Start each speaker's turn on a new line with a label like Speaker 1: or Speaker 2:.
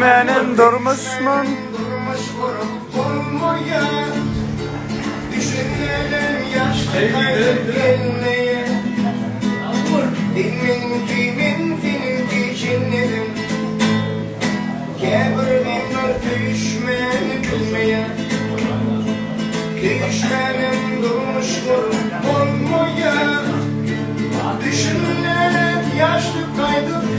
Speaker 1: düşmenin durmuşmun.
Speaker 2: Düşünmedim yaşlı kayıp gelmeye. Filmin geçinledim. Kebremler düşmeni bilmeye. Düşmenim durmuş olmaya. Düşünmedim yaşlı kayıp